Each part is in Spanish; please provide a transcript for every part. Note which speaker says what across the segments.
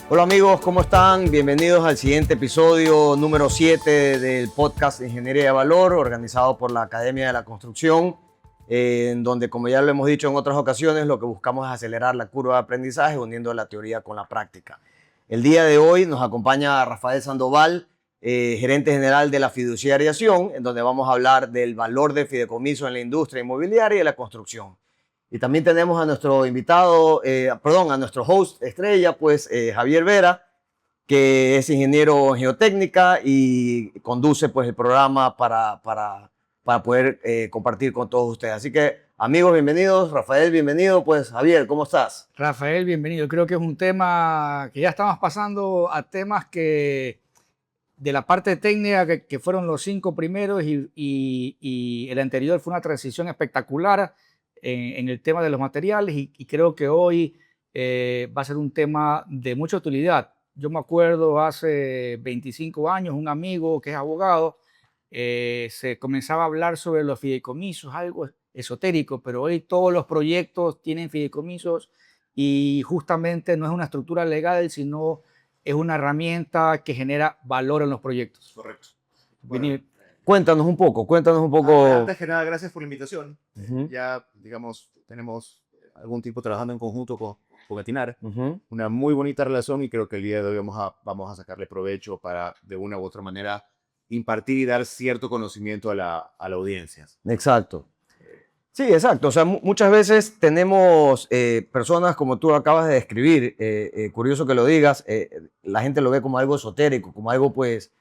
Speaker 1: Hola amigos, ¿cómo están? Bienvenidos al siguiente episodio número 7 del podcast de Ingeniería de Valor, organizado por la Academia de la Construcción, en donde, como ya lo hemos dicho en otras ocasiones, lo que buscamos es acelerar la curva de aprendizaje uniendo la teoría con la práctica. El día de hoy nos acompaña Rafael Sandoval, gerente general de la Fiduciariación, en donde vamos a hablar del valor del fideicomiso en la industria inmobiliaria y la construcción. Y también tenemos a nuestro invitado, a nuestro host estrella, pues Javier Vera, que es ingeniero en geotécnica y conduce pues el programa para poder compartir con todos ustedes. Así que amigos, bienvenidos. Rafael, bienvenido. Pues Javier, ¿cómo estás?
Speaker 2: Rafael, bienvenido. Creo que es un tema que ya estamos pasando a temas que de la parte técnica que fueron los 5 primeros y el anterior fue una transición espectacular en el tema de los materiales y creo que hoy va a ser un tema de mucha utilidad. Yo me acuerdo hace 25 años, un amigo que es abogado, se comenzaba a hablar sobre los fideicomisos, algo esotérico, pero hoy todos los proyectos tienen fideicomisos y justamente no es una estructura legal, sino es una herramienta que genera valor en los proyectos.
Speaker 3: Correcto. Bueno,
Speaker 2: Vini,
Speaker 1: Cuéntanos un poco.
Speaker 3: antes que nada, gracias por la invitación.
Speaker 1: Ujú,
Speaker 3: Ya, digamos, tenemos algún tiempo trabajando en conjunto con Atinar,
Speaker 1: ujú.
Speaker 3: una muy bonita relación y creo que el día de hoy vamos a sacarle provecho para, de una u otra manera, impartir y dar cierto conocimiento a la audiencia.
Speaker 1: Exacto. Sí, exacto. O sea, muchas veces tenemos personas como tú acabas de describir, curioso que lo digas, la gente lo ve como algo esotérico, como algo pues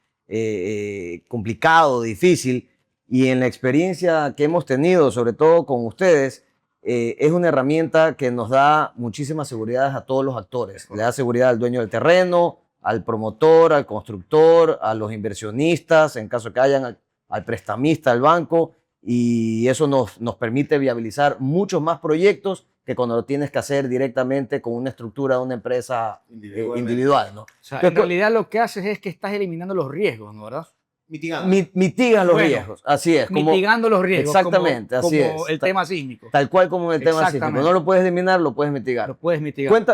Speaker 1: complicado, difícil, y en la experiencia que hemos tenido, sobre todo con ustedes, es una herramienta que nos da muchísima seguridad a todos los actores. Le da seguridad al dueño del terreno, al promotor, al constructor, a los inversionistas, en caso que hayan, al prestamista, al banco, y eso nos permite viabilizar muchos más proyectos que cuando lo tienes que hacer directamente con una estructura de una empresa individual, ¿no?
Speaker 2: o sea, en
Speaker 1: Entonces,
Speaker 2: realidad lo que haces es que estás eliminando los riesgos, ¿no? ¿Verdad?
Speaker 3: Mitigando.
Speaker 1: mitigas los
Speaker 2: Bueno,
Speaker 1: riesgos, así es.
Speaker 2: mitigando los riesgos,
Speaker 1: Exactamente, así
Speaker 2: como
Speaker 1: es.
Speaker 2: el tema sísmico.
Speaker 1: Tal cual como en el tema sísmico. No
Speaker 2: Exactamente,
Speaker 1: lo puedes eliminar, lo puedes mitigar.
Speaker 2: lo puedes mitigar.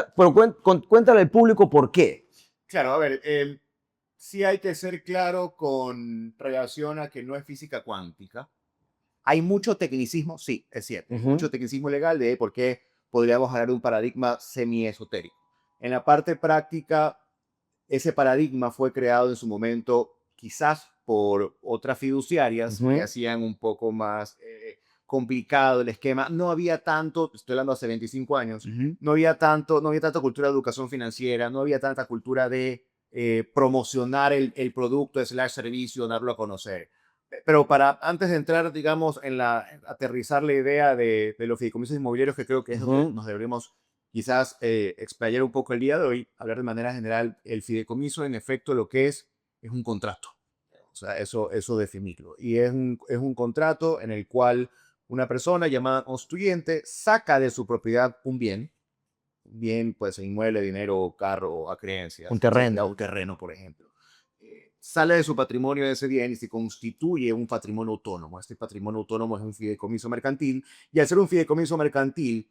Speaker 1: Cuéntale al público por qué.
Speaker 3: Claro, a ver, sí hay que ser claro con relación a que no es física cuántica. Hay mucho tecnicismo, sí, es cierto.
Speaker 1: Ujú.
Speaker 3: Mucho tecnicismo legal de por qué podríamos hablar de un paradigma semi-esotérico. En la parte práctica, ese paradigma fue creado en su momento quizás por otras fiduciarias
Speaker 1: Ujú.
Speaker 3: que hacían un poco más complicado el esquema. No había tanto, estoy hablando hace 25 años,
Speaker 2: Ujú.
Speaker 3: no había tanta cultura de educación financiera, no había tanta cultura de promocionar el producto, servicio, darlo a conocer. Pero antes de entrar, digamos, aterrizar la idea de los fideicomisos inmobiliarios, que creo que es donde nos deberíamos quizás explayar un poco el día de hoy, hablar de manera general, el fideicomiso en efecto lo que es un contrato. O sea, eso definirlo. Y es un contrato en el cual una persona llamada constituyente saca de su propiedad un bien puede ser inmueble, dinero, carro, a creencias,
Speaker 1: Un terreno.
Speaker 3: etcétera, un terreno, por ejemplo. Sale de su patrimonio de ese bien y se constituye un patrimonio autónomo. Este patrimonio autónomo es un fideicomiso mercantil y al ser un fideicomiso mercantil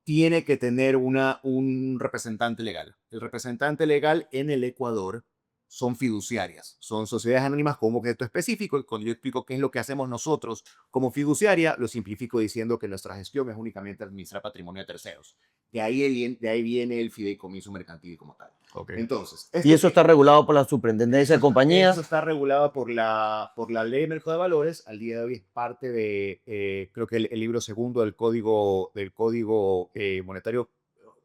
Speaker 3: tiene que tener un representante legal. El representante legal en el Ecuador son fiduciarias, son sociedades anónimas con un objeto específico. Y cuando yo explico qué es lo que hacemos nosotros como fiduciaria, lo simplifico diciendo que nuestra gestión es únicamente administrar patrimonio de terceros. De ahí viene el fideicomiso mercantil como tal.
Speaker 2: Okay.
Speaker 3: Entonces,
Speaker 1: Y eso está regulado por la Superintendencia de Compañías.
Speaker 3: eso está regulado por la Ley de Mercado de Valores. Al día de hoy es parte de, creo que el libro segundo del Código Monetario,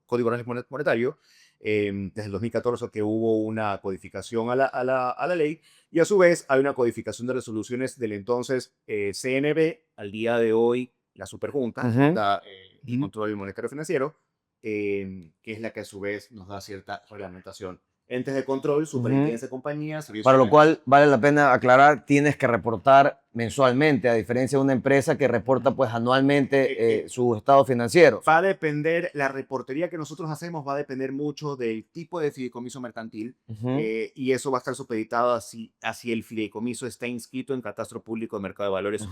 Speaker 3: Código Monetario, desde el 2014 que hubo una codificación a la ley, y a su vez hay una codificación de resoluciones del entonces CNB, al día de hoy la Superjunta, el Control Monetario Financiero, que es la que a su vez nos da cierta reglamentación. Entes de control, superintendencia de compañías,
Speaker 1: Para lo cual vale la pena aclarar, tienes que reportar mensualmente, a diferencia de una empresa que reporta pues anualmente su estado financiero.
Speaker 3: Va a depender, la reportería que nosotros hacemos va a depender mucho del tipo de fideicomiso mercantil y eso va a estar supeditado si el fideicomiso está inscrito en Catastro Público de Mercado de Valores.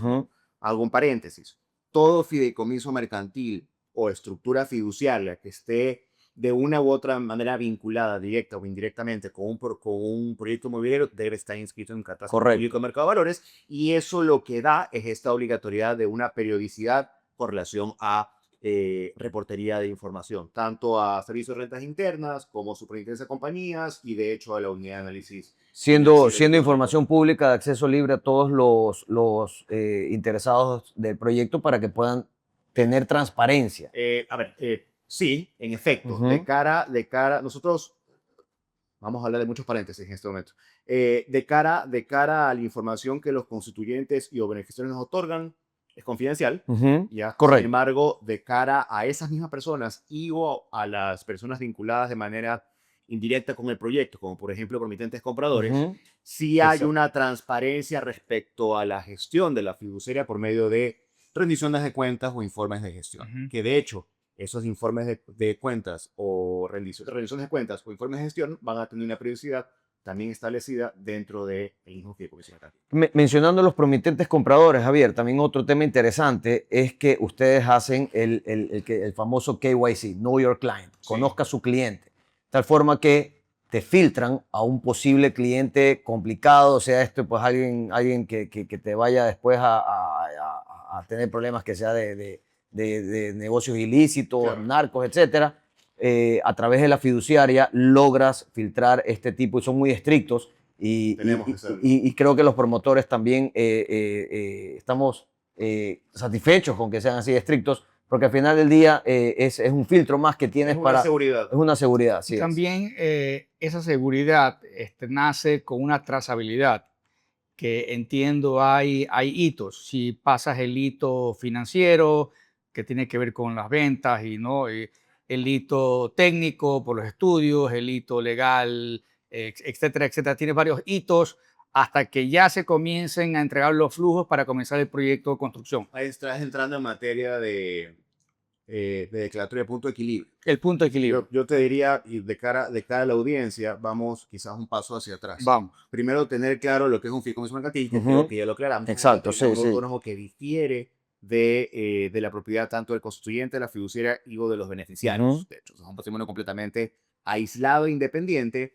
Speaker 3: Hago un paréntesis. Todo fideicomiso mercantil o estructura fiduciaria que esté de una u otra manera vinculada, directa o indirectamente, con un proyecto inmobiliario, debe estar inscrito en un catastro público de mercado de valores, y eso lo que da es esta obligatoriedad de una periodicidad con relación a reportería de información, tanto a Servicios de Rentas Internas como Superintendencia de Compañías y de hecho a la Unidad de Análisis.
Speaker 1: Siendo información pública de acceso libre a todos los interesados del proyecto para que puedan tener transparencia.
Speaker 3: Sí, en efecto, de cara, nosotros vamos a hablar de muchos paréntesis en este momento. De cara a la información que los constituyentes y o beneficiarios nos otorgan, es confidencial. ¿Ya?
Speaker 1: Correcto.
Speaker 3: Sin embargo, de cara a esas mismas personas y o a las personas vinculadas de manera indirecta con el proyecto, como por ejemplo promitentes compradores, sí hay una transparencia respecto a la gestión de la fiduciaria por medio de rendiciones de cuentas o informes de gestión. Que de hecho, esos informes de cuentas o rendiciones de cuentas o informes de gestión van a tener una periodicidad también establecida dentro del mismo fideicomiso mercantil.
Speaker 1: Mencionando los promitentes compradores, Javier, también otro tema interesante es que ustedes hacen el famoso KYC, Know Your Client, conozca a su cliente, de tal forma que te filtran a un posible cliente complicado, o sea, pues alguien que te vaya después a tener problemas, que sea de negocios ilícitos, claro, narcos, etcétera. A través de la fiduciaria logras filtrar este tipo y son muy estrictos y creo que los promotores también estamos satisfechos con que sean así estrictos, porque al final del día es un filtro más que tienes para...
Speaker 3: Seguridad.
Speaker 1: Es una seguridad, sí.
Speaker 2: También esa seguridad nace con una trazabilidad, que entiendo hay hitos. Si pasas el hito financiero, que tiene que ver con las ventas, y no el hito técnico por los estudios, el hito legal, etcétera, etcétera. Tiene varios hitos hasta que ya se comiencen a entregar los flujos para comenzar el proyecto de construcción.
Speaker 3: Ahí estás entrando en materia de declaratoria de punto de equilibrio.
Speaker 2: El punto de equilibrio.
Speaker 3: Yo te diría, y de cara a la audiencia, vamos quizás un paso hacia atrás.
Speaker 2: Vamos.
Speaker 3: Primero, tener claro lo que es un fideicomiso mercantil, que creo que ya lo aclaramos.
Speaker 1: Exacto, sí,
Speaker 3: un autónomo que difiere de la propiedad tanto del constituyente, de la fiduciaria y o de los beneficiarios. De hecho, es un patrimonio completamente aislado e independiente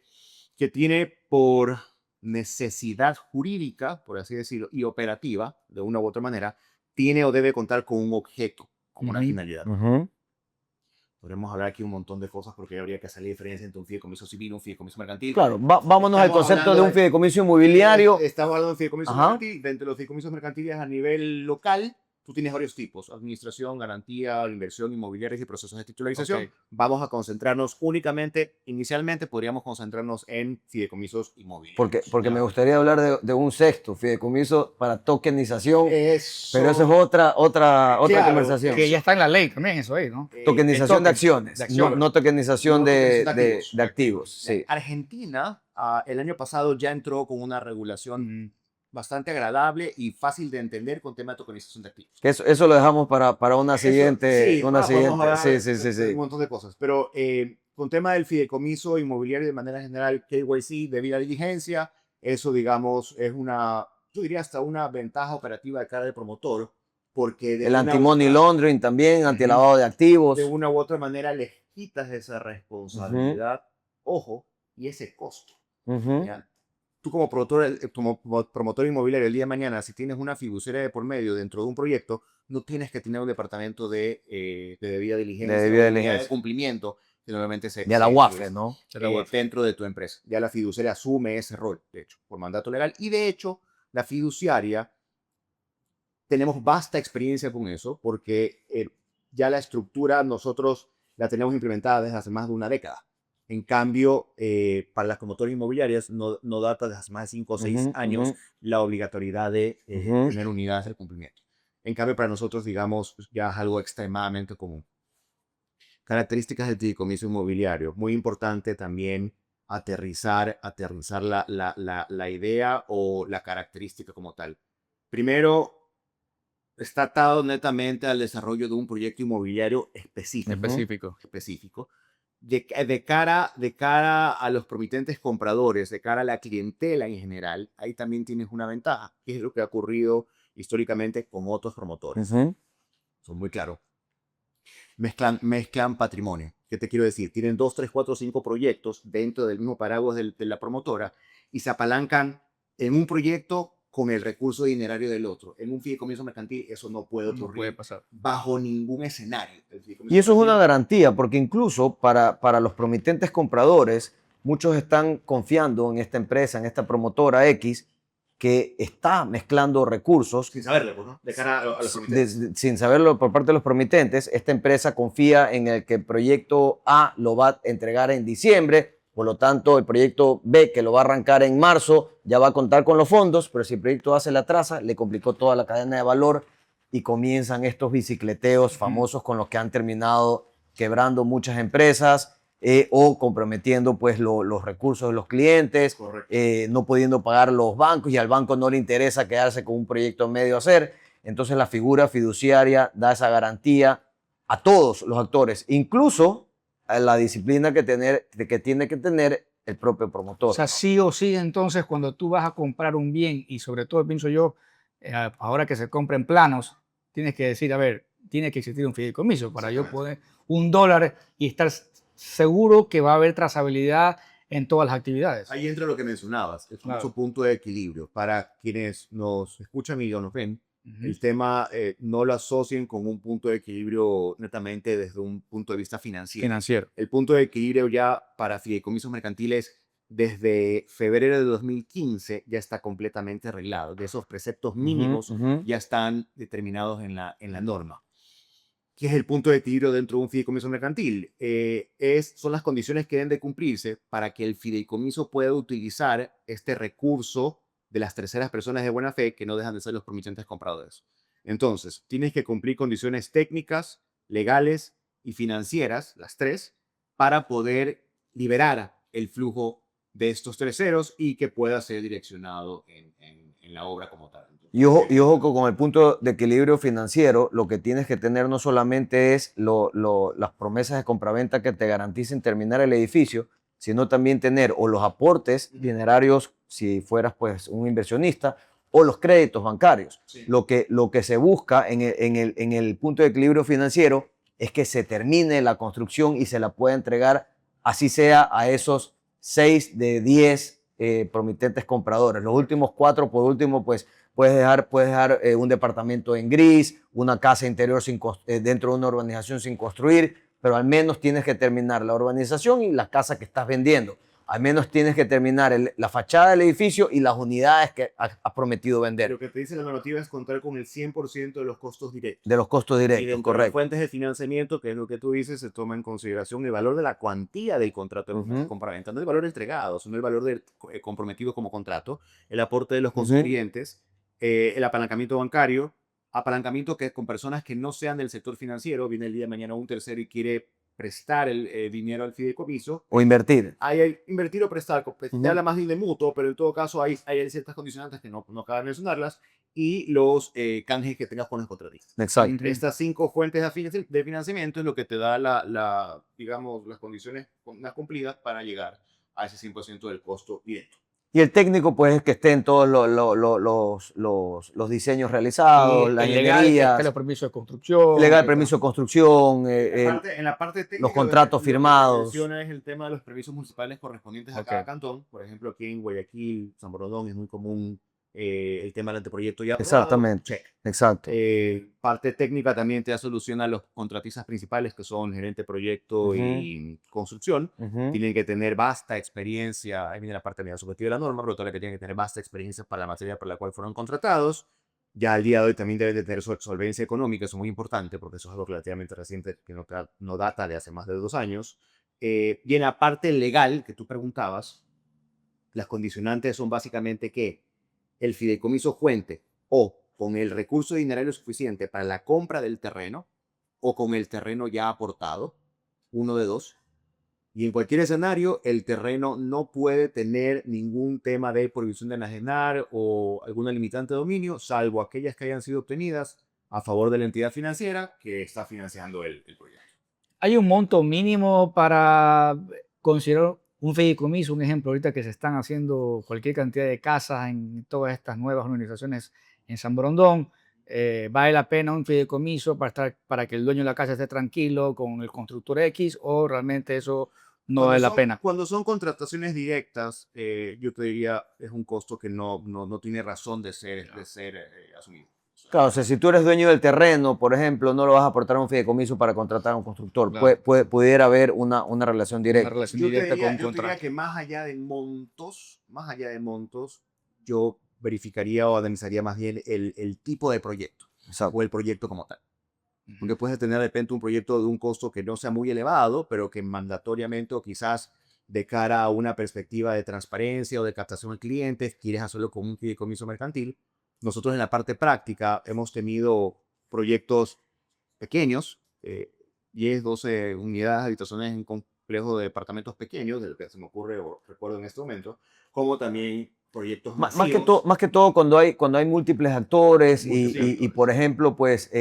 Speaker 3: que tiene por necesidad jurídica, por así decirlo, y operativa, de una u otra manera, tiene o debe contar con un objeto, con una finalidad. Podremos hablar aquí un montón de cosas porque habría que hacer la diferencia entre un fideicomiso civil y un fideicomiso mercantil.
Speaker 1: Claro, vámonos al concepto de un fideicomiso inmobiliario.
Speaker 3: Estamos hablando de un fideicomiso mercantil. Dentro de los fideicomisos mercantiles a nivel local, tú tienes varios tipos: administración, garantía, inversión, inmobiliarias y procesos de titularización. Okay. Vamos a concentrarnos únicamente, inicialmente podríamos concentrarnos en fideicomisos inmobiliarios.
Speaker 1: Porque me gustaría hablar de un sexto, fideicomiso para tokenización, pero eso es otra conversación.
Speaker 2: Que ya está en la ley también, eso ahí, ¿no?
Speaker 1: Tokenización de acciones, no tokenización de activos. Sí.
Speaker 3: Argentina, el año pasado ya entró con una regulación bastante agradable y fácil de entender con tema de tokenización de activos.
Speaker 1: Que eso lo dejamos para una siguiente. Sí.
Speaker 3: Un montón de cosas. Pero con tema del fideicomiso inmobiliario de manera general, KYC, debida diligencia, eso, digamos, es yo diría hasta una ventaja operativa de cara del promotor, porque
Speaker 1: el anti-money laundering también, anti-lavado de activos.
Speaker 3: De una u otra manera les quitas esa responsabilidad, ojo, y ese costo. Tú como promotor inmobiliario el día de mañana, si tienes una fiduciaria de por medio dentro de un proyecto, no tienes que tener un departamento de debida diligencia, de cumplimiento, que normalmente se...
Speaker 1: Ya la UAFE, ¿no?
Speaker 3: Dentro de tu empresa. Ya la fiduciaria asume ese rol, de hecho, por mandato legal. Y de hecho, la fiduciaria, tenemos vasta experiencia con eso, porque ya la estructura nosotros la tenemos implementada desde hace más de una década. En cambio, para las promotoras inmobiliarias no data de hace más de 5 o 6 años la obligatoriedad de tener unidades de cumplimiento. En cambio, para nosotros, digamos, ya es algo extremadamente común. Características del fideicomiso inmobiliario. Muy importante también aterrizar la idea o la característica como tal. Primero, está atado netamente al desarrollo de un proyecto inmobiliario específico. De cara a los promitentes compradores, de cara a la clientela en general, ahí también tienes una ventaja, que es lo que ha ocurrido históricamente con otros promotores. Son muy claros. Mezclan patrimonio. ¿Qué te quiero decir? Tienen 2, 3, 4, 5 proyectos dentro del mismo paraguas de la promotora y se apalancan en un proyecto con el recurso dinerario del otro. En un fideicomiso mercantil eso no puede
Speaker 2: No
Speaker 3: ocurrir
Speaker 2: puede pasar.
Speaker 3: bajo ningún escenario.
Speaker 1: Y eso es una garantía, porque incluso para los promitentes compradores, muchos están confiando en esta empresa, en esta promotora X, que está mezclando recursos.
Speaker 3: Sin saberlo, pues, ¿no? De cara a los promitentes.
Speaker 1: Sin saberlo por parte de los promitentes, esta empresa confía en el que el proyecto A lo va a entregar en diciembre, por lo tanto el proyecto B, que lo va a arrancar en marzo, ya va a contar con los fondos, pero si el proyecto A se le atrasa, le complicó toda la cadena de valor y comienzan estos bicicleteos famosos con los que han terminado quebrando muchas empresas o comprometiendo pues los recursos de los clientes, no pudiendo pagar los bancos y al banco no le interesa quedarse con un proyecto en medio a hacer. Entonces la figura fiduciaria da esa garantía a todos los actores, incluso a la disciplina que tiene que tener el propio promotor.
Speaker 2: O sea, sí o sí, entonces, cuando tú vas a comprar un bien, y sobre todo pienso yo, ahora que se compren planos, tienes que decir, a ver, tiene que existir un fideicomiso para yo poder $1 y estar seguro que va a haber trazabilidad en todas las actividades.
Speaker 3: Ahí entra lo que mencionabas, es
Speaker 2: Claro.
Speaker 3: mucho punto de equilibrio. Para quienes nos escuchan y nos ven, el tema no lo asocien con un punto de equilibrio netamente desde un punto de vista financiero. El punto de equilibrio ya para fideicomisos mercantiles desde febrero de 2015 ya está completamente arreglado. De esos preceptos mínimos ya están determinados en la norma. ¿Qué es el punto de equilibrio dentro de un fideicomiso mercantil? Son las condiciones que deben de cumplirse para que el fideicomiso pueda utilizar este recurso de las terceras personas de buena fe que no dejan de ser los promitentes compradores. Entonces, tienes que cumplir condiciones técnicas, legales y financieras, las tres, para poder liberar el flujo de estos terceros y que pueda ser direccionado en la obra como tal.
Speaker 1: Y ojo que con el punto de equilibrio financiero, lo que tienes que tener no solamente es las promesas de compraventa que te garanticen terminar el edificio, sino también tener o los aportes dinerarios, si fueras pues un inversionista, o los créditos bancarios.
Speaker 3: Sí.
Speaker 1: Lo que se busca en el punto de equilibrio financiero es que se termine la construcción y se la pueda entregar, así sea a esos 6 de 10 promitentes compradores. Los últimos 4, por último, pues puedes dejar un departamento en gris, una casa interior dentro de una urbanización sin construir, pero al menos tienes que terminar la urbanización y la casa que estás vendiendo. Al menos tienes que terminar la fachada del edificio y las unidades que has prometido vender.
Speaker 3: Lo que te dice la normativa es contar con el 100% de los costos directos.
Speaker 1: De los costos directos,
Speaker 3: y dentro
Speaker 1: correcto.
Speaker 3: de las fuentes de financiamiento, que es lo que tú dices, se toma en consideración el valor de la cuantía del contrato de compraventa, no el valor entregado, sino el valor comprometido como contrato, el aporte de los contribuyentes, el apalancamiento bancario, apalancamiento que con personas que no sean del sector financiero, viene el día de mañana un tercero y quiere prestar el dinero al fideicomiso.
Speaker 1: O invertir.
Speaker 3: Hay invertir o prestar, te habla más bien de mutuo, pero en todo caso hay ciertas condicionantes que no cabe mencionarlas, y los canjes que tengas con los contratistas.
Speaker 1: Exacto.
Speaker 3: Estas 5 fuentes de financiamiento es lo que te da digamos, las condiciones más cumplidas para llegar a ese 100% del costo directo.
Speaker 1: Y el técnico, pues, es que estén todos los diseños realizados, la ingeniería,
Speaker 2: el permiso de construcción.
Speaker 1: legal, permiso de construcción,
Speaker 3: En la parte técnica,
Speaker 1: los contratos firmados.
Speaker 3: Lo que menciona es el tema de los permisos municipales correspondientes a cada cantón. Por ejemplo, aquí en Guayaquil, San Borondón, es muy común el tema del anteproyecto ya aprobado.
Speaker 1: Exactamente.
Speaker 3: Check.
Speaker 1: Exacto.
Speaker 3: Parte técnica también te da solución a los contratistas principales, que son gerente de proyecto y construcción. Tienen que tener vasta experiencia, ahí viene la parte media subjetiva de la norma, pero todavía que tienen que tener vasta experiencia para la materia por la cual fueron contratados. Ya al día de hoy también deben de tener su solvencia económica, eso es muy importante, porque eso es algo relativamente reciente, que no data de hace más de 2 años. Y en la parte legal, que tú preguntabas, las condicionantes son básicamente que el fideicomiso cuente o con el recurso dinerario suficiente para la compra del terreno o con el terreno ya aportado, uno de dos. Y en cualquier escenario, el terreno no puede tener ningún tema de prohibición de enajenar o alguna limitante de dominio, salvo aquellas que hayan sido obtenidas a favor de la entidad financiera que está financiando el proyecto.
Speaker 2: ¿Hay un monto mínimo para considerar un fideicomiso? Un ejemplo, ahorita que se están haciendo cualquier cantidad de casas en todas estas nuevas organizaciones en San Borondón, ¿vale la pena un fideicomiso para que el dueño de la casa esté tranquilo con el constructor X o realmente eso no vale la pena?
Speaker 3: Cuando son contrataciones directas, yo te diría es un costo que no tiene razón de ser asumido.
Speaker 1: Claro, o sea, si tú eres dueño del terreno, por ejemplo, no lo vas a aportar a un fideicomiso para contratar a un constructor.
Speaker 2: Claro.
Speaker 1: Pudiera haber una relación
Speaker 2: Una
Speaker 1: directa.
Speaker 2: relación
Speaker 3: Yo te
Speaker 2: directa
Speaker 3: diría,
Speaker 2: con un
Speaker 3: yo te diría
Speaker 2: contrato.
Speaker 3: que más allá de montos, yo verificaría o analizaría más bien el tipo de proyecto
Speaker 1: Exacto.
Speaker 3: o el proyecto como tal. Porque puedes tener de repente un proyecto de un costo que no sea muy elevado, pero que mandatoriamente o quizás de cara a una perspectiva de transparencia o de captación de clientes, quieres hacerlo con un fideicomiso mercantil. Nosotros en la parte práctica hemos tenido proyectos pequeños, 10, 12 unidades habitacionales en complejos de departamentos pequeños, de lo que se me ocurre o recuerdo en este momento, como también proyectos masivos.
Speaker 1: Más que todo cuando hay múltiples actores
Speaker 3: Múltiples
Speaker 1: y, por
Speaker 3: actores.
Speaker 1: ejemplo, pues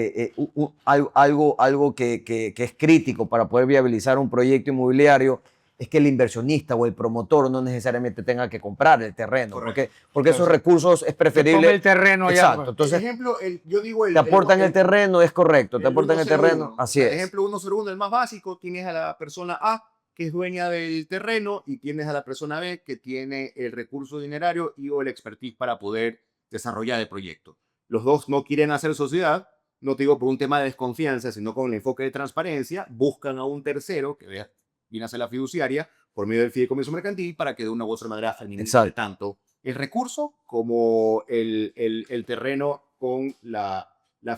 Speaker 1: algo que es crítico para poder viabilizar un proyecto inmobiliario es que el inversionista o el promotor no necesariamente tenga que comprar el terreno,
Speaker 3: Correcto.
Speaker 1: porque esos
Speaker 3: Entonces,
Speaker 1: recursos es
Speaker 2: Que tome
Speaker 1: preferible.
Speaker 2: el terreno ya.
Speaker 1: Exacto,
Speaker 2: Pues.
Speaker 1: entonces
Speaker 3: ejemplo, yo digo
Speaker 1: te aportan el terreno, es correcto, te aportan el terreno,
Speaker 3: 101.
Speaker 1: así es.
Speaker 3: Ejemplo 101, el más básico, tienes a la persona A que es dueña del terreno y tienes a la persona B que tiene el recurso dinerario y o el expertise para poder desarrollar el proyecto. Los dos no quieren hacer sociedad, no te digo por un tema de desconfianza, sino con el enfoque de transparencia, buscan a un tercero que viene a ser la fiduciaria por medio del fideicomiso mercantil para que de una u otra manera administre tanto el recurso como el terreno con la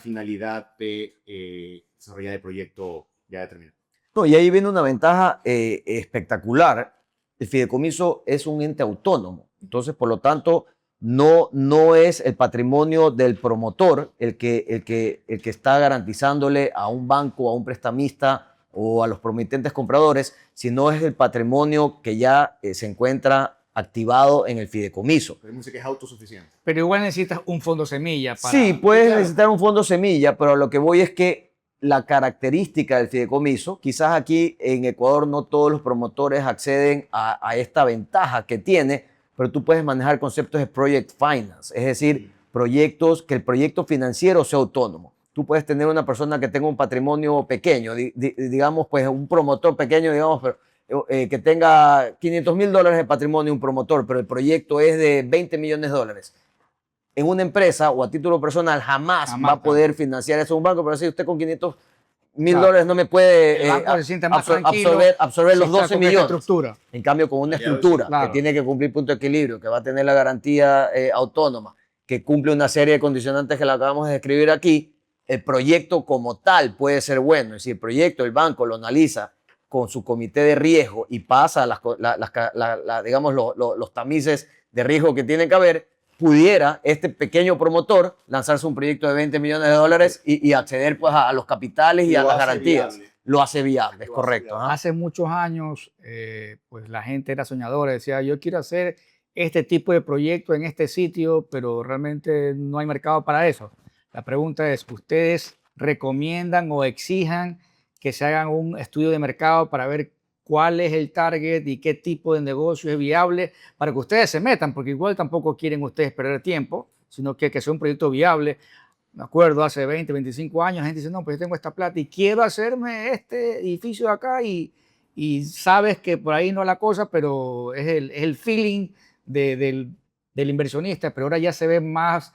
Speaker 3: finalidad de desarrollar el proyecto ya determinado.
Speaker 1: No, y ahí viene una ventaja espectacular. El fideicomiso es un ente autónomo, entonces, por lo tanto, no es el patrimonio del promotor el que está garantizándole a un banco, a un prestamista o a los promitentes compradores, sino es el patrimonio que ya se encuentra activado en el fideicomiso.
Speaker 3: Podemos decir que es autosuficiente.
Speaker 2: Pero igual necesitas un fondo semilla para...
Speaker 1: Sí, puedes necesitar un fondo semilla, pero a lo que voy es que la característica del fideicomiso, quizás aquí en Ecuador no todos los promotores acceden a esta ventaja que tiene, pero tú puedes manejar conceptos de project finance, es decir, proyectos, que el proyecto financiero sea autónomo. Tú puedes tener una persona que tenga un patrimonio pequeño, digamos, pues un promotor pequeño, digamos, pero, que tenga $500,000 de patrimonio, un promotor, pero el proyecto es de $20 millones. En una empresa o a título personal jamás va a poder financiar eso un banco, pero si usted con $500,000 no me puede
Speaker 2: El banco se siente más tranquilo
Speaker 1: absorber los
Speaker 2: si está
Speaker 1: 12
Speaker 2: con esta
Speaker 1: millones.
Speaker 2: estructura.
Speaker 1: En cambio, con una estructura
Speaker 2: Claro.
Speaker 1: que tiene que cumplir punto de equilibrio, que va a tener la garantía autónoma, que cumple una serie de condicionantes que la acabamos de describir aquí, el proyecto como tal puede ser bueno. Es decir, el proyecto, el banco lo analiza con su comité de riesgo y pasa digamos, los tamices de riesgo que tienen que haber, pudiera este pequeño promotor lanzarse un proyecto de $20 millones y acceder pues, a los capitales y a las garantías.
Speaker 3: Viable.
Speaker 1: Lo hace viable, es correcto.
Speaker 3: viable.
Speaker 2: Hace muchos años, pues la gente era soñadora, decía, yo quiero hacer este tipo de proyecto en este sitio, pero realmente no hay mercado para eso. La pregunta es, ¿ustedes recomiendan o exijan que se hagan un estudio de mercado para ver cuál es el target y qué tipo de negocio es viable para que ustedes se metan? Porque igual tampoco quieren ustedes perder tiempo, sino que sea un proyecto viable. Me acuerdo, hace 20, 25 años, la gente dice, no, pues yo tengo esta plata y quiero hacerme este edificio de acá y sabes que por ahí no es la cosa, pero es el feeling del inversionista, pero ahora ya se ve más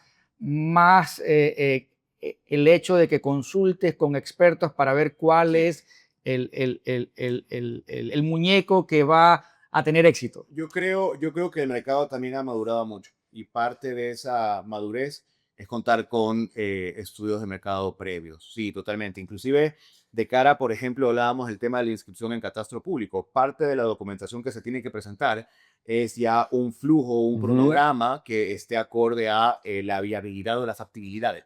Speaker 2: el hecho de que consultes con expertos para ver cuál es el muñeco que va a tener éxito.
Speaker 3: Yo creo que el mercado también ha madurado mucho y parte de esa madurez es contar con estudios de mercado previos. Sí, totalmente. Inclusive de cara, por ejemplo, hablábamos del tema de la inscripción en catastro público. Parte de la documentación que se tiene que presentar es ya un flujo, un cronograma que esté acorde a la viabilidad o las factibilidades.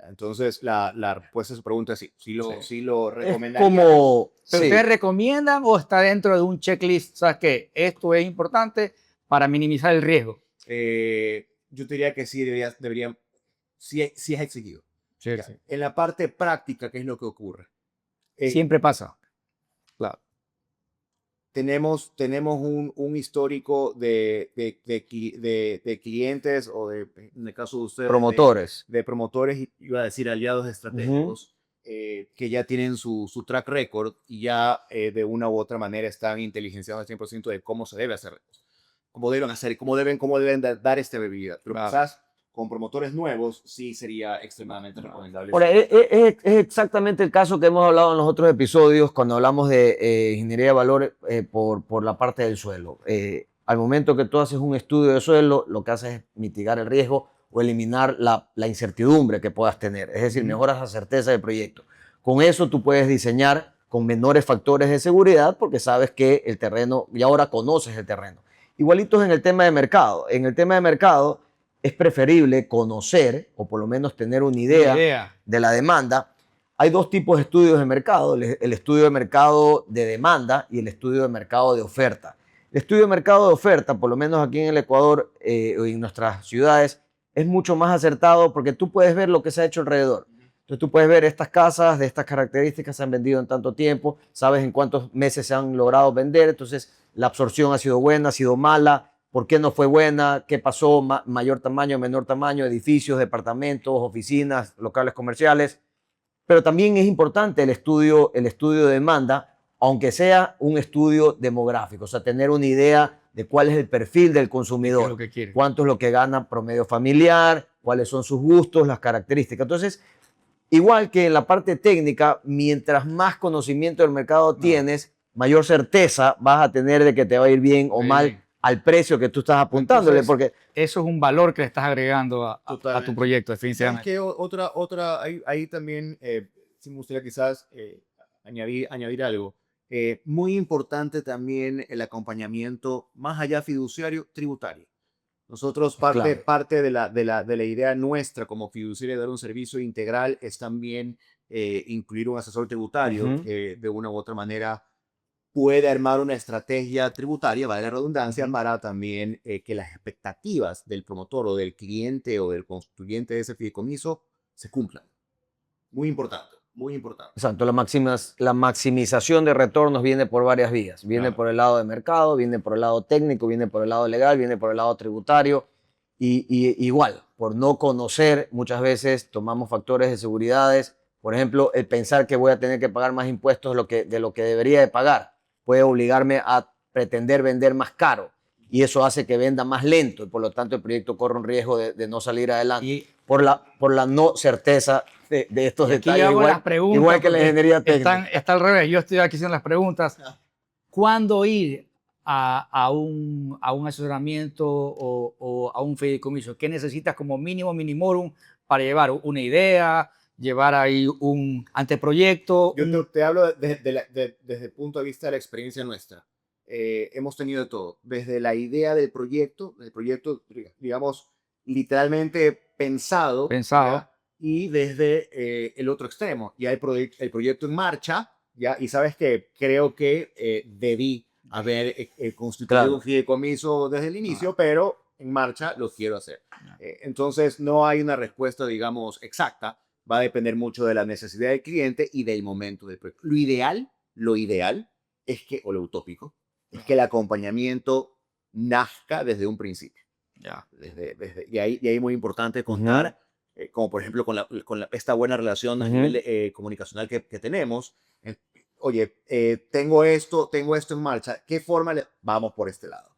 Speaker 3: Entonces, la respuesta a su pregunta es sí. Sí lo recomendaría.
Speaker 2: ¿Pero ustedes recomiendan o está dentro de un checklist? ¿Sabes qué? Esto es importante para minimizar el riesgo.
Speaker 3: Yo te diría que sí, deberían, sí es exigido.
Speaker 2: Sí,
Speaker 3: Ya.
Speaker 2: sí.
Speaker 3: En la parte práctica, ¿qué es lo que ocurre?
Speaker 2: Siempre pasa.
Speaker 3: Claro. tenemos un histórico de clientes o en el caso de ustedes,
Speaker 1: Promotores.
Speaker 3: de promotores, iba a decir aliados estratégicos, que ya tienen su track record y ya de una u otra manera están inteligenciados al 100% de cómo se debe hacer, cómo deben dar esta bebida. Pero quizás con promotores nuevos sí sería extremadamente recomendable.
Speaker 1: Ahora, es exactamente el caso que hemos hablado en los otros episodios cuando hablamos de ingeniería de valor por la parte del suelo. Al momento que tú haces un estudio de suelo, lo que haces es mitigar el riesgo o eliminar la incertidumbre que puedas tener. Es decir, mejoras la certeza del proyecto. Con eso tú puedes diseñar con menores factores de seguridad porque sabes que el terreno, y ahora conoces el terreno. Igualitos en el tema de mercado. En el tema de mercado es preferible conocer o por lo menos tener una idea de la demanda. Hay dos tipos de estudios de mercado, el estudio de mercado de demanda y el estudio de mercado de oferta. El estudio de mercado de oferta, por lo menos aquí en el Ecuador o en nuestras ciudades, es mucho más acertado porque tú puedes ver lo que se ha hecho alrededor. Entonces tú puedes ver estas casas de estas características se han vendido en tanto tiempo, sabes en cuántos meses se han logrado vender, entonces la absorción ha sido buena, ha sido mala, por qué no fue buena, qué pasó, mayor tamaño, menor tamaño, edificios, departamentos, oficinas, locales comerciales. Pero también es importante el estudio de demanda, aunque sea un estudio demográfico, o sea, tener una idea de cuál es el perfil del consumidor,
Speaker 2: ¿Qué es lo que quiere?
Speaker 1: Cuánto es lo que gana promedio familiar, cuáles son sus gustos, las características. Entonces, igual que en la parte técnica, mientras más conocimiento del mercado tienes, mayor certeza vas a tener de que te va a ir bien o mal al precio que tú estás apuntándole.
Speaker 2: Entonces,
Speaker 1: porque
Speaker 2: eso es un valor que le estás agregando a tu proyecto, definitivamente.
Speaker 3: Ahí también sí me gustaría quizás añadir algo. Muy importante también el acompañamiento más allá fiduciario tributario. Nosotros parte de la idea nuestra como fiduciaria de dar un servicio integral es también incluir un asesor tributario que de una u otra manera puede armar una estrategia tributaria, vale la redundancia, para también que las expectativas del promotor o del cliente o del constituyente de ese fideicomiso se cumplan. Muy importante, muy importante.
Speaker 1: Exacto, la maximización de retornos viene por varias vías. Viene por el lado de mercado, viene por el lado técnico, viene por el lado legal, viene por el lado tributario. Y igual, por no conocer, muchas veces tomamos factores de seguridades. Por ejemplo, el pensar que voy a tener que pagar más impuestos de lo que debería de pagar puede obligarme a pretender vender más caro. Y eso hace que venda más lento y por lo tanto el proyecto corre un riesgo de no salir adelante por la no certeza de estos detalles, igual que la ingeniería técnica.
Speaker 2: Está al revés, yo estoy aquí haciendo las preguntas. ¿Cuándo ir a un asesoramiento o a un fideicomiso? ¿Qué necesitas como mínimo, minimorum para llevar una idea, llevar ahí un anteproyecto?
Speaker 3: Yo te hablo desde el punto de vista de la experiencia nuestra. Hemos tenido de todo, desde la idea del proyecto, digamos, literalmente pensado. ¿Ya? Y desde el otro extremo, ya el proyecto en marcha, ¿ya? Y sabes que creo que debí haber constituido un fideicomiso desde el inicio, pero en marcha lo quiero hacer. Entonces, no hay una respuesta, digamos, exacta. Va a depender mucho de la necesidad del cliente y del momento del proyecto. Lo ideal es que, o lo utópico, es que el acompañamiento nazca desde un principio.
Speaker 2: Ya.
Speaker 3: Y ahí muy importante contar, como por ejemplo con esta buena relación a nivel comunicacional que tenemos. Oye, tengo esto en marcha, ¿qué forma vamos por este lado?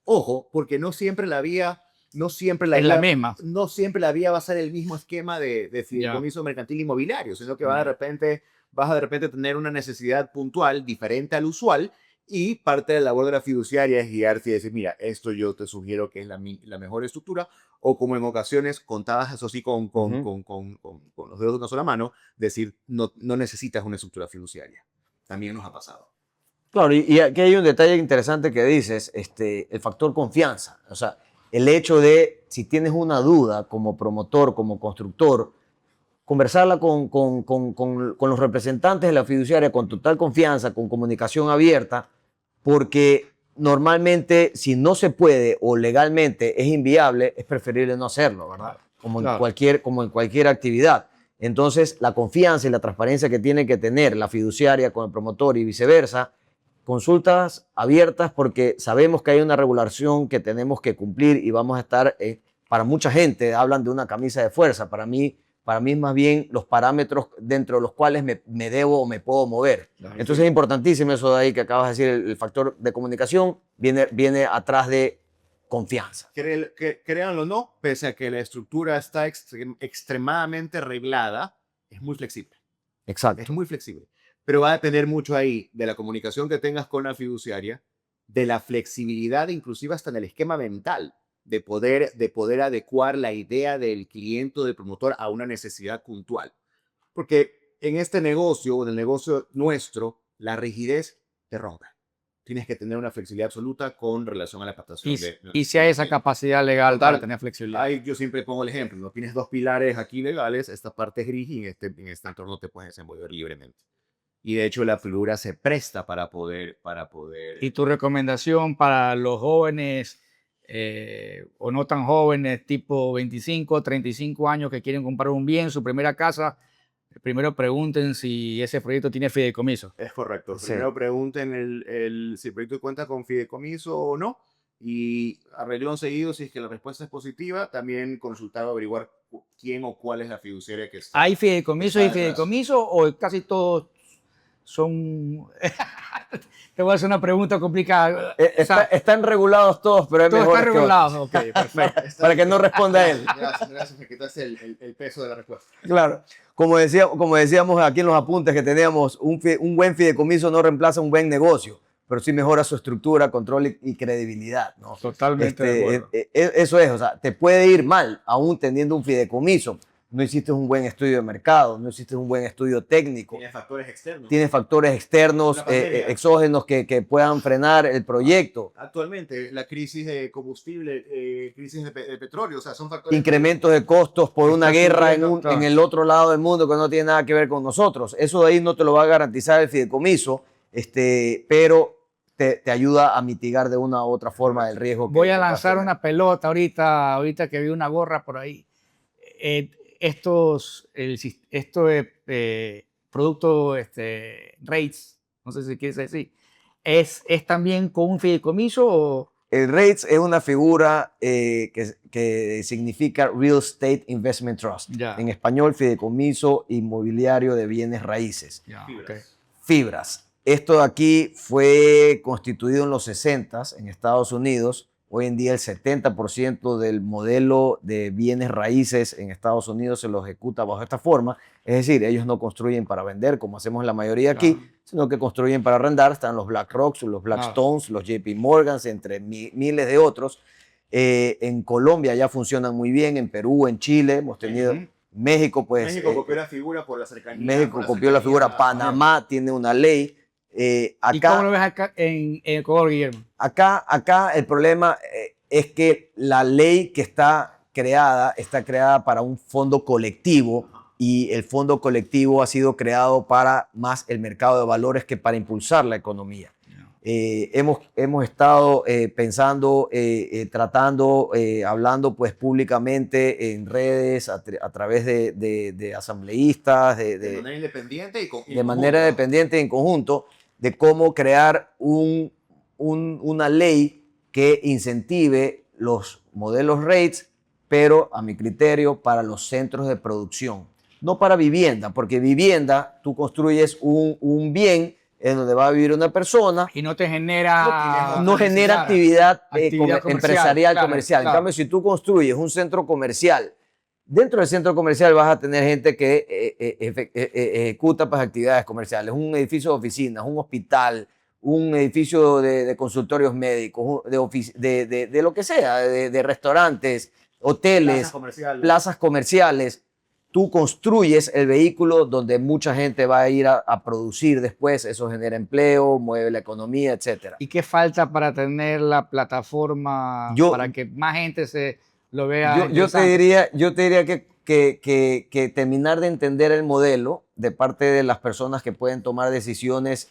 Speaker 3: Ojo, porque no siempre la vía es la misma. No siempre la vía va a ser el mismo esquema de fideicomiso mercantil inmobiliario, sino que vas de repente tener una necesidad puntual diferente al usual. Y parte de la labor de la fiduciaria es guiarte y decir, mira, esto yo te sugiero que es la mejor estructura, o como en ocasiones, contadas eso sí con los dedos de una sola mano, decir, no necesitas una estructura fiduciaria. También nos ha pasado.
Speaker 1: Claro, y aquí hay un detalle interesante que dices, el factor confianza. O sea, el hecho de, si tienes una duda como promotor, como constructor, conversarla con los representantes de la fiduciaria con total confianza, con comunicación abierta, porque normalmente si no se puede o legalmente es inviable, es preferible no hacerlo, ¿verdad? Como en cualquier actividad. Entonces, la confianza y la transparencia que tiene que tener la fiduciaria con el promotor y viceversa, consultas abiertas porque sabemos que hay una regulación que tenemos que cumplir y vamos a estar, para mucha gente hablan de una camisa de fuerza, para mí es más bien los parámetros dentro de los cuales me debo o me puedo mover. Entonces es importantísimo eso de ahí que acabas de decir, el factor de comunicación viene atrás de confianza.
Speaker 3: Créanlo o no, pese a que la estructura está extremadamente reglada, es muy flexible.
Speaker 1: Exacto.
Speaker 3: Es muy flexible. Pero va a depender mucho ahí de la comunicación que tengas con la fiduciaria, de la flexibilidad, inclusive hasta en el esquema mental, de poder adecuar la idea del cliente o del promotor a una necesidad puntual. Porque en este negocio, o en el negocio nuestro, la rigidez te rompe. Tienes que tener una flexibilidad absoluta con relación a la captación.
Speaker 2: Y si hay esa capacidad legal
Speaker 3: Total,
Speaker 2: para tener flexibilidad.
Speaker 3: Ahí yo siempre pongo el ejemplo, ¿no? Tienes dos pilares aquí legales, esta parte es gris y en este entorno te puedes desenvolver libremente. Y de hecho la figura se presta para poder...
Speaker 2: ¿Y tu recomendación para los jóvenes o no tan jóvenes, tipo 25, 35 años que quieren comprar un bien, su primera casa? Primero pregunten si ese proyecto tiene fideicomiso.
Speaker 3: Es correcto.
Speaker 1: Sí.
Speaker 3: Primero pregunten si el proyecto cuenta con fideicomiso o no. Y a renglón seguido, si es que la respuesta es positiva, también consultar o averiguar quién o cuál es la fiduciaria que está.
Speaker 2: ¿Hay fideicomiso y
Speaker 3: Está detrás.
Speaker 2: fideicomiso o casi todos son... Te voy a hacer una pregunta complicada. O sea,
Speaker 1: Están regulados todos, pero es
Speaker 2: todos
Speaker 1: mejor
Speaker 2: están
Speaker 1: que
Speaker 2: regulados. Ok, perfecto.
Speaker 1: para que no responda él.
Speaker 3: Gracias, me quitaste el peso de la respuesta.
Speaker 1: Claro. Como decíamos aquí en los apuntes que teníamos, un buen fideicomiso no reemplaza un buen negocio, pero sí mejora su estructura, control y credibilidad, ¿no?
Speaker 2: Totalmente de acuerdo.
Speaker 1: Eso es, o sea, te puede ir mal aún teniendo un fideicomiso. No hiciste un buen estudio de mercado, no hiciste un buen estudio técnico.
Speaker 3: Tiene factores externos.
Speaker 1: Tienes factores externos,
Speaker 3: Una pandemia.
Speaker 1: exógenos que puedan frenar el proyecto.
Speaker 3: Actualmente, la crisis de combustible, crisis de petróleo, o sea, son factores...
Speaker 1: Incrementos de costos por una
Speaker 2: Está
Speaker 1: guerra
Speaker 2: subiendo,
Speaker 1: en el otro lado del mundo que no tiene nada que ver con nosotros. Eso de ahí no te lo va a garantizar el fideicomiso, pero te ayuda a mitigar de una u otra forma el riesgo.
Speaker 2: Voy a lanzar una pelota ahorita que vi una gorra por ahí. Estos producto rates, no sé si quieres decir, ¿es también con un fideicomiso o...?
Speaker 1: El REITs es una figura que significa Real Estate Investment Trust.
Speaker 2: Ya.
Speaker 1: En español, fideicomiso inmobiliario de bienes raíces.
Speaker 2: Ya,
Speaker 3: Fibras.
Speaker 2: ok.
Speaker 1: Fibras. Esto de aquí fue constituido en los 60s en Estados Unidos. Hoy en día el 70% del modelo de bienes raíces en Estados Unidos se lo ejecuta bajo esta forma. Es decir, ellos no construyen para vender como hacemos la mayoría aquí,
Speaker 2: Claro.
Speaker 1: sino que construyen para arrendar. Están los BlackRocks, los Blackstones, los JP Morgans, entre miles de otros. En Colombia ya funcionan muy bien, en Perú, en Chile, hemos tenido...
Speaker 2: Ujú.
Speaker 1: México, pues...
Speaker 3: México copió la figura por la cercanía.
Speaker 1: México
Speaker 3: por la
Speaker 1: copió la
Speaker 3: cercanía
Speaker 1: figura, Panamá tiene una ley.
Speaker 2: ¿Y cómo lo ves acá en Ecuador, Guillermo?
Speaker 1: Acá el problema es que la ley que está creada para un fondo colectivo y el fondo colectivo ha sido creado para más el mercado de valores que para impulsar la economía. Hemos estado pensando, tratando, hablando pues públicamente en redes, a través de asambleístas,
Speaker 3: de manera independiente
Speaker 1: de manera independiente en conjunto, de cómo crear una ley que incentive los modelos REITs, pero a mi criterio para los centros de producción, no para vivienda, porque vivienda tú construyes un bien en donde va a vivir una persona,
Speaker 2: Y no te genera...
Speaker 1: no genera actividad,
Speaker 2: Actividad comercial,
Speaker 1: empresarial,
Speaker 2: claro,
Speaker 1: comercial.
Speaker 2: claro.
Speaker 1: En cambio, si tú construyes un centro comercial, dentro del centro comercial vas a tener gente que ejecuta pues, actividades comerciales, un edificio de oficinas, un hospital, un edificio de consultorios médicos, de lo que sea, de restaurantes, hoteles, plazas comerciales. Tú construyes el vehículo donde mucha gente va a ir a producir después, eso genera empleo, mueve la economía, etc.
Speaker 2: ¿Y qué falta para tener la plataforma para que más gente se lo vea?
Speaker 1: Yo te diría que terminar de entender el modelo de parte de las personas que pueden tomar decisiones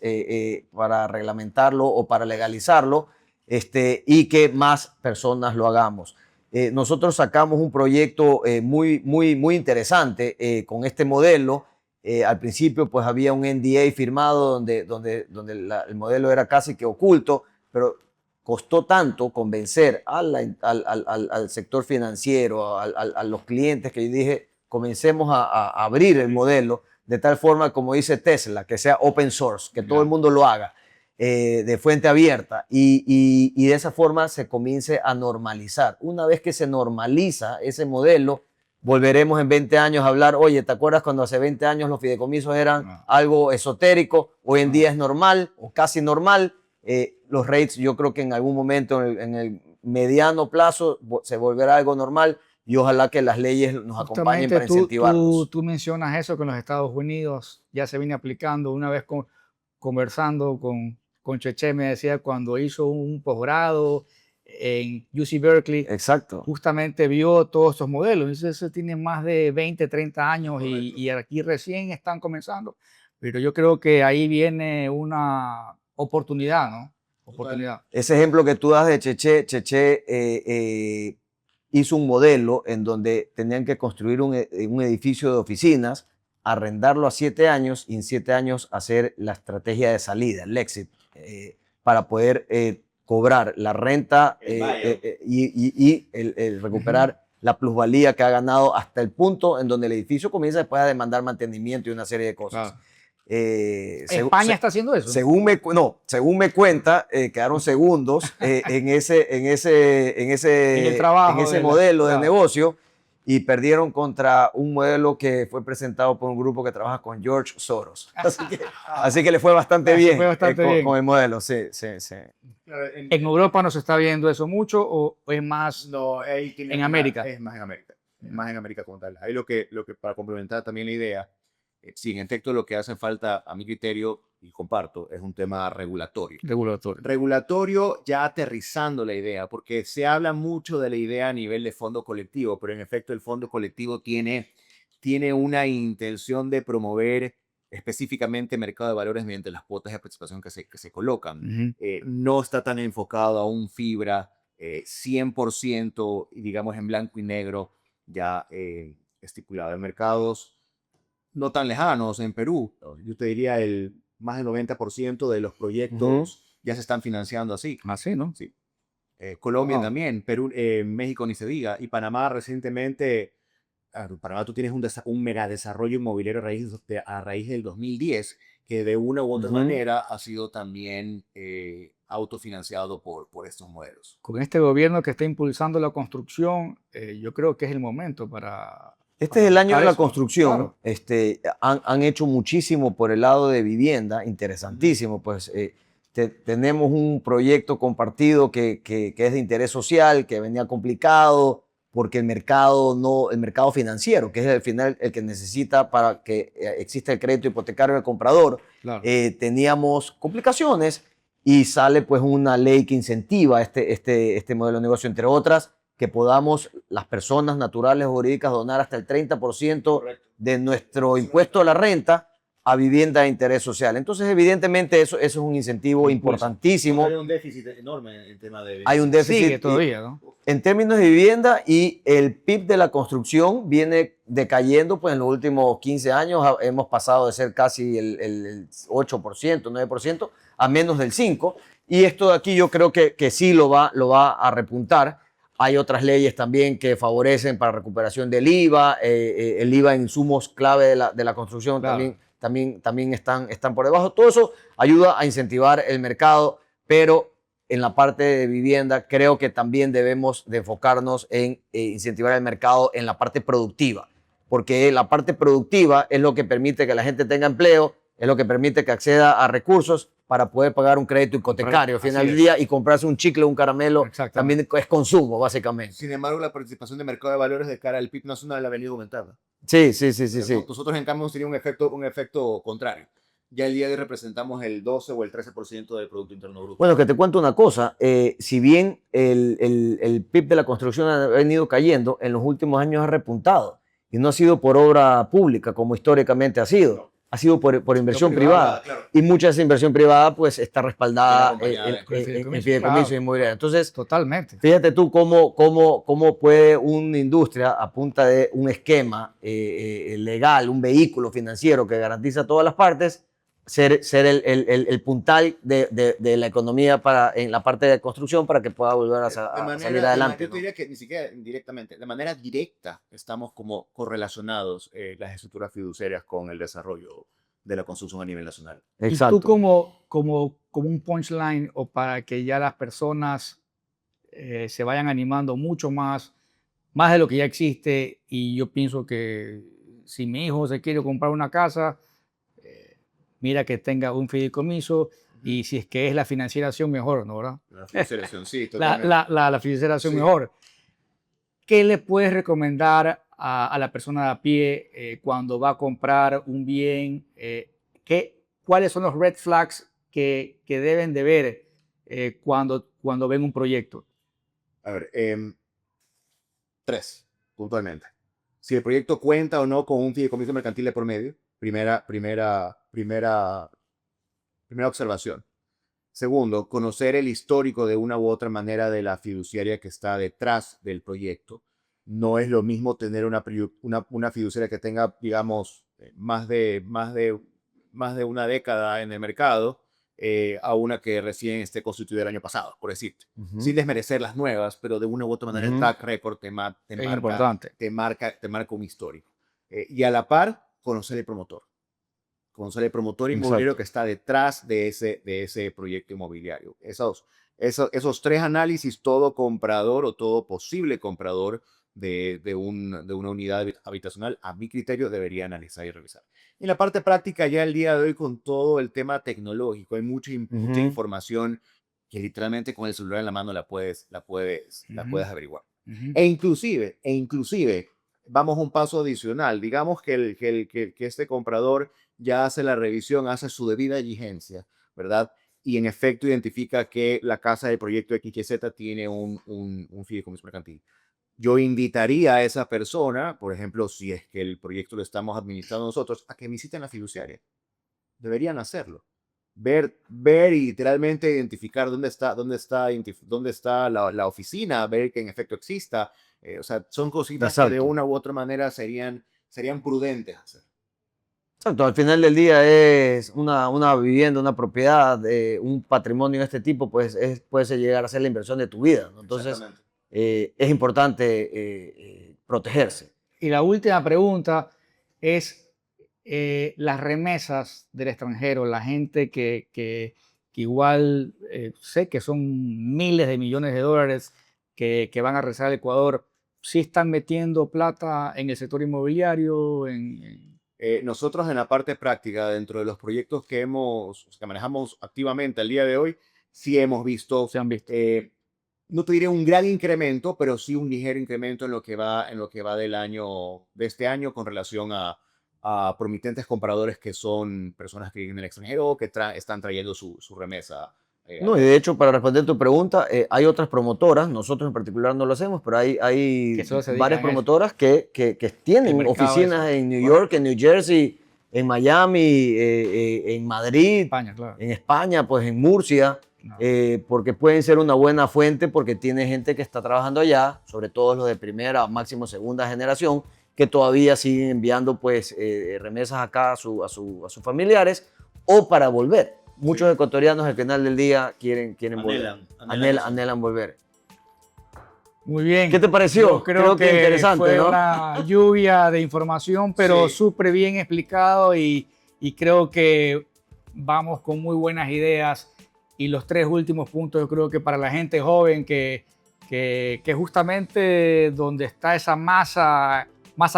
Speaker 1: para reglamentarlo o para legalizarlo, y que más personas lo hagamos. Nosotros sacamos un proyecto muy interesante con este modelo Al principio pues había un NDA firmado donde el modelo era casi que oculto, pero costó tanto convencer al sector financiero, a los clientes, que yo dije, comencemos a abrir el modelo de tal forma, como dice Tesla, que sea open source, que todo el mundo lo haga, de fuente abierta, y de esa forma se comience a normalizar. Una vez que se normaliza ese modelo, volveremos en 20 años a hablar, oye, ¿te acuerdas cuando hace 20 años los fideicomisos eran algo esotérico? Hoy en día es normal o casi normal. Los rates, yo creo que en algún momento, en el mediano plazo, se volverá algo normal, y ojalá que las leyes nos acompañen para incentivarlos.
Speaker 2: Tú mencionas eso que en los Estados Unidos ya se viene aplicando. Una vez conversando con Cheche, me decía cuando hizo un posgrado en UC Berkeley,
Speaker 1: Exacto.
Speaker 2: justamente vio todos estos modelos. Entonces, eso tiene más de 20, 30 años y aquí recién están comenzando. Pero yo creo que ahí viene una oportunidad, ¿no? Oportunidad.
Speaker 1: Ese ejemplo que tú das de Cheche hizo un modelo en donde tenían que construir un edificio de oficinas, arrendarlo a 7 años y en 7 años hacer la estrategia de salida, el exit, para poder cobrar la renta y el recuperar la plusvalía que ha ganado hasta el punto en donde el edificio comienza después a demandar mantenimiento y una serie de cosas.
Speaker 2: Claro. España está haciendo eso.
Speaker 1: Según me cuenta, quedaron segundos en ese modelo de negocio, y perdieron contra un modelo que fue presentado por un grupo que trabaja con George Soros. Así que le fue bastante bien, con el modelo. Sí.
Speaker 2: ¿En Europa no se está viendo eso mucho o es más en América?
Speaker 3: Es más en América. Más en América como tal. Ahí lo que para complementar también la idea, sí, en efecto, lo que hace falta, a mi criterio, y comparto, es un tema regulatorio. Regulatorio, ya aterrizando la idea, porque se habla mucho de la idea a nivel de fondo colectivo, pero en efecto el fondo colectivo tiene una intención de promover específicamente mercado de valores mediante las cuotas de participación que se colocan. No está tan enfocado a un fibra 100%, digamos, en blanco y negro, ya estipulado en mercados no tan lejanos. En Perú, yo te diría más del 90% de los proyectos ya se están financiando así.
Speaker 2: Así, ¿no?
Speaker 3: Sí. Colombia también, Perú, México ni se diga, y Panamá recientemente. Panamá, tú tienes un mega desarrollo inmobiliario a raíz del 2010, que de una u otra manera ha sido también autofinanciado por estos modelos.
Speaker 2: Con este gobierno que está impulsando la construcción, yo creo que es el momento para...
Speaker 1: Este es el año de la construcción. Claro. Han hecho muchísimo por el lado de vivienda, interesantísimo. Pues tenemos un proyecto compartido que es de interés social, que venía complicado porque el mercado financiero, que es al final el que necesita para que exista el crédito hipotecario del comprador, claro, teníamos complicaciones, y sale pues una ley que incentiva este modelo de negocio, entre otras, que podamos las personas naturales o jurídicas donar hasta el 30% de nuestro impuesto a la renta a vivienda de interés social. Entonces, evidentemente, eso es un incentivo importantísimo.
Speaker 3: Hay un déficit enorme en el tema de vivienda.
Speaker 1: Hay un déficit.
Speaker 2: Sigue todavía, ¿no?
Speaker 1: En términos de vivienda, y el PIB de la construcción viene decayendo, pues en los últimos 15 años hemos pasado de ser casi el 8%, 9%, a menos del 5%. Y esto de aquí yo creo que sí lo va a repuntar. Hay otras leyes también que favorecen para recuperación del IVA, el IVA en insumos clave de la construcción, claro, también están por debajo. Todo eso ayuda a incentivar el mercado, pero en la parte de vivienda creo que también debemos de enfocarnos en incentivar el mercado en la parte productiva, porque la parte productiva es lo que permite que la gente tenga empleo, es lo que permite que acceda a recursos para poder pagar un crédito hipotecario al final del día y comprarse un chicle o un caramelo. También es consumo, básicamente.
Speaker 3: Sin embargo, la participación de mercado de valores de cara al PIB nacional ha venido aumentando.
Speaker 1: Sí.
Speaker 3: Nosotros, en cambio, sería un efecto contrario. Ya el día de hoy representamos el 12 o el 13% del Producto Interno Bruto.
Speaker 1: Bueno, que te cuento una cosa. Si bien el PIB de la construcción ha venido cayendo, en los últimos años ha repuntado. Y no ha sido por obra pública, como históricamente ha sido. ha sido por inversión
Speaker 3: privada,
Speaker 1: privada.
Speaker 3: claro.
Speaker 1: Y mucha de esa inversión privada pues está respaldada
Speaker 3: Acompañada
Speaker 1: en fideicomisos inmobiliarios. Entonces,
Speaker 2: Totalmente.
Speaker 1: fíjate tú cómo puede una industria, a punta de un esquema legal, un vehículo financiero que garantiza todas las partes, ser el puntal de la economía en la parte de construcción para que pueda volver a salir adelante.
Speaker 3: Yo te diría que ni siquiera indirectamente, de manera directa estamos como correlacionados las estructuras fiduciarias con el desarrollo de la construcción a nivel nacional.
Speaker 2: Exacto. Y tú como un punchline o para que ya las personas se vayan animando mucho más de lo que ya existe, y yo pienso que si mi hijo se quiere comprar una casa, mira que tenga un fideicomiso, y si es que es la financiación mejor, ¿no? ¿Verdad?
Speaker 3: La financiación, sí,
Speaker 2: totalmente. La financiación mejor. ¿Qué le puedes recomendar a la persona de a pie cuando va a comprar un bien? ¿Cuáles son los red flags que deben de ver cuando ven un proyecto?
Speaker 3: A ver, 3, puntualmente. Si el proyecto cuenta o no con un fideicomiso mercantil de por medio, primera observación. Segundo, conocer el histórico de una u otra manera de la fiduciaria que está detrás del proyecto. No es lo mismo tener una fiduciaria que tenga, digamos, más de una década en el mercado a una que recién esté constituida el año pasado, por decirte. Sin desmerecer las nuevas, pero de una u otra manera el track record te marca un histórico. Y a la par, conocer el promotor. Conocer el promotor inmobiliario que está detrás de ese proyecto inmobiliario. Esos 3 análisis, todo comprador o todo posible comprador de una unidad habitacional, a mi criterio, debería analizar y revisar. En la parte práctica, ya el día de hoy, con todo el tema tecnológico, hay mucha información que literalmente con el celular en la mano la puedes averiguar. E inclusive, vamos un paso adicional. Digamos que este comprador ya hace la revisión, hace su debida diligencia, ¿verdad? Y en efecto identifica que la casa del proyecto XYZ tiene un fideicomiso mercantil. Yo invitaría a esa persona, por ejemplo, si es que el proyecto lo estamos administrando nosotros, a que visiten la fiduciaria. Deberían hacerlo. Ver y literalmente identificar dónde está la oficina, ver que en efecto exista. O sea, son cositas que de una u otra manera serían prudentes hacer.
Speaker 1: Exacto, al final del día es una vivienda, una propiedad, un patrimonio de este tipo, pues puede llegar a ser la inversión de tu vida, ¿no? Entonces es importante protegerse.
Speaker 2: Y la última pregunta es las remesas del extranjero, la gente que igual sé que son miles de millones de dólares que van a regresar al Ecuador, ¿sí están metiendo plata en el sector inmobiliario?
Speaker 3: Nosotros en la parte práctica, dentro de los proyectos que manejamos activamente al día de hoy, sí hemos visto, no te diré un gran incremento, pero sí un ligero incremento en lo que va de este año con relación a promitentes compradores que son personas que viven en el extranjero o que están trayendo su remesa.
Speaker 1: No, y de hecho, para responder tu pregunta, hay otras promotoras, nosotros en particular no lo hacemos, pero hay varias promotoras que tienen oficinas en New York, en New Jersey, en Miami, en Madrid,
Speaker 2: España, claro.
Speaker 1: En España, pues en Murcia, porque pueden ser una buena fuente porque tiene gente que está trabajando allá, sobre todo los de primera, máximo segunda generación, que todavía siguen enviando pues remesas acá a sus familiares o para volver. Muchos ecuatorianos al final del día quieren volver. Anhelan volver.
Speaker 2: Muy bien.
Speaker 1: ¿Qué te pareció?
Speaker 2: Yo creo que
Speaker 1: interesante,
Speaker 2: fue,
Speaker 1: ¿no?
Speaker 2: Una lluvia de información, pero súper bien explicado y creo que vamos con muy buenas ideas. Y los 3 últimos puntos, yo creo que para la gente joven que justamente donde está esa masa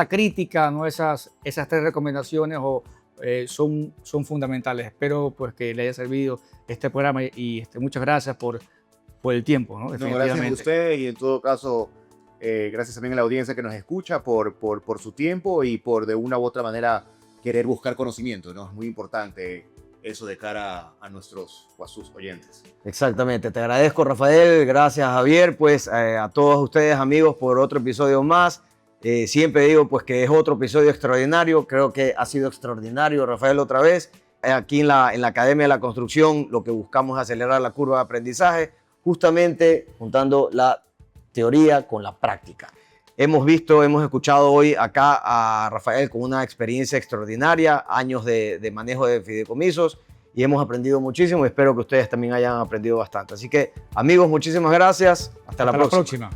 Speaker 2: crítica, ¿no? Esas 3 recomendaciones son fundamentales. Espero pues que le haya servido este programa y muchas gracias por el tiempo, ¿no?
Speaker 3: Gracias a ustedes y en todo caso gracias también a la audiencia que nos escucha por su tiempo y por de una u otra manera querer buscar conocimiento, ¿no? Es muy importante eso de cara a sus oyentes.
Speaker 1: Exactamente, te agradezco, Rafael, gracias, Javier, pues a todos ustedes amigos por otro episodio más. Siempre digo pues que es otro episodio extraordinario. Creo que ha sido extraordinario, Rafael, otra vez. Aquí en la Academia de la Construcción lo que buscamos es acelerar la curva de aprendizaje, justamente juntando la teoría con la práctica. Hemos escuchado hoy acá a Rafael con una experiencia extraordinaria, años de manejo de fideicomisos, y hemos aprendido muchísimo. Espero que ustedes también hayan aprendido bastante. Así que, amigos, muchísimas gracias. Hasta la próxima.